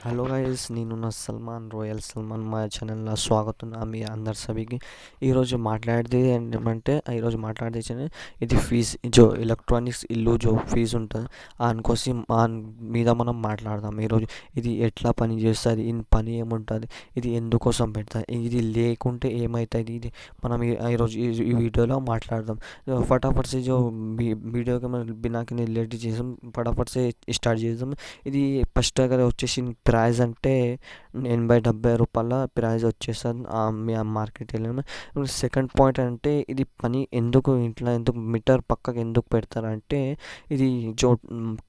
Hello guys నేను నా Salman royal Salman మా ఛానల్‌లో స్వాగతం మీ అందరు సభకి ఈరోజు మాట్లాడేది ఏంటంటే ఈరోజు మాట్లాడేది ఇది ఫీజ్ జో ఎలక్ట్రానిక్స్ ఇల్లు జో ఫీజ్ ఉంటుంది దానికోసం మీద మనం మాట్లాడదాం ఈరోజు ఇది ఎట్లా పని చేస్తుంది ఈ పని ఏముంటుంది ఇది ఎందుకోసం పెడతారు ఇది లేకుంటే ఏమవుతుంది ఇది మనం ఈరోజు ఈ వీడియోలో మాట్లాడదాం फटाफट से जो वीडियो के मैं बिना के लेट చేసాం फटाफट से స్టార్ట్ చేద్దాం ఇది ఫస్ట్ దగ్గర వచ్చేసి ప్రైస్ అంటే 80-70 రూపాయల ప్రైస్ వచ్చేస్తుంది మీ మార్కెట్ వెళ్ళాము. సెకండ్ పాయింట్ అంటే ఇది పని ఎందుకు ఇంట్లో ఎందుకు మీటర్ పక్కకి ఎందుకు పెడతారంటే ఇది జో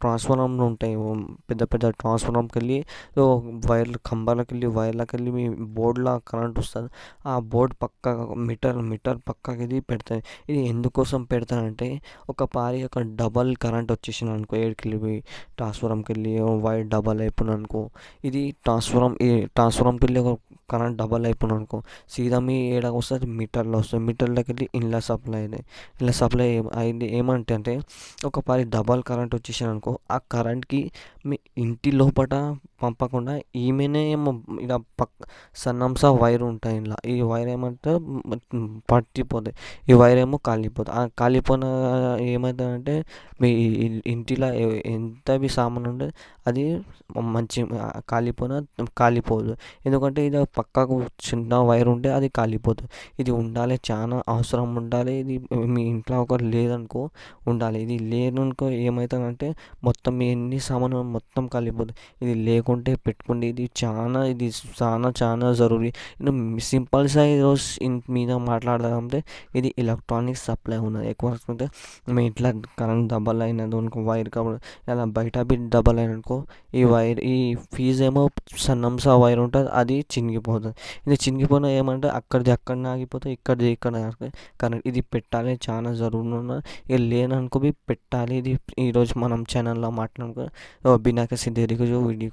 ట్రాన్స్ఫార్మర్లు ఉంటాయి పెద్ద పెద్ద ట్రాన్స్ఫార్మర్కి వెళ్ళి వైర్లు కంబాలకి వెళ్ళి వైర్లకి వెళ్ళి మీ బోర్డులో కరెంట్ వస్తుంది. ఆ బోర్డు పక్క మీటర్ పక్కకి ఇది పెడతాయి. ఇది ఎందుకోసం పెడతారంటే ఒక డబల్ కరెంట్ వచ్చేసింది అనుకో 7 ట్రాన్స్ఫార్మర్కి వెళ్ళి వైర్ డబల్ అయిపోయింది అనుకో ఇది ట్రాన్స్ఫార్మర్కి వెళ్ళి ఒక కరెంట్ డబల్ అయిపోయింది అనుకో సీదా మీ ఏడాకి వస్తుంది మీటర్లో వస్తుంది. మీటర్లోకి వెళ్ళి ఇండ్ల సప్లై అయింది ఏమంటే డబల్ కరెంట్ వచ్చేసింది అనుకో ఆ కరెంట్కి మీ ఇంటి లోపల పంపకుండా ఈమెనే ఏమో ఇలా సన్నంసా వైర్ ఉంటాయి ఇలా ఈ వైర్ ఏమంటే పట్టిపోతాయి ఈ వైర్ ఏమో కాలిపోతుంది ఆ కాలిపోయిన ఏమవుతుందంటే మీ ఇంటిలో ఎంత సామాన్ ఉంటుంది అది మంచి కాలిపోదు ఎందుకంటే ఇది పక్కకు చిన్న వైర్ ఉంటే అది కాలిపోతుంది. ఇది ఉండాలి చాలా అవసరం ఉండాలి. ఇది మీ ఇంట్లో ఒకటి లేదనుకో ఉండాలి. ఇది లేదనుకో ఏమవుతుందంటే మొత్తం మీ ఎన్ని సామాను మొత్తం కాలిపోతుంది. ఇది లేకుంటే పెట్టుకుంటే ఇది చాలా జరూరీ. సింపుల్గా ఈరోజు మీద మాట్లాడదామంటే ఇది ఎలక్ట్రానిక్స్ సప్లై ఉన్నది ఎక్కువ వస్తుంటే మీ ఇంట్లో కరెంట్ డబల్ అయినది అనుకో వైర్ కాబట్టి ఇలా బయట డబల్ అయిననుకో ఈ ఫీజ్ ఏమో సన్నంసా వైర్ ఉంటుంది అది చినిగిపోతుంది. ఇది చినిగిపోయిన ఏమంటే అక్కడిది అక్కడనే ఆగిపోతుంది ఇక్కడిది ఇక్కడ కరెంట్ ఇది పెట్టాలి చాలా జరుగుతుంది. ఇక లేననుకో పెట్టాలి. ఇది ఈరోజు మనం ఛానల్లో మాట్లాడుకో బినాక సిద్ధేరికు వీడియో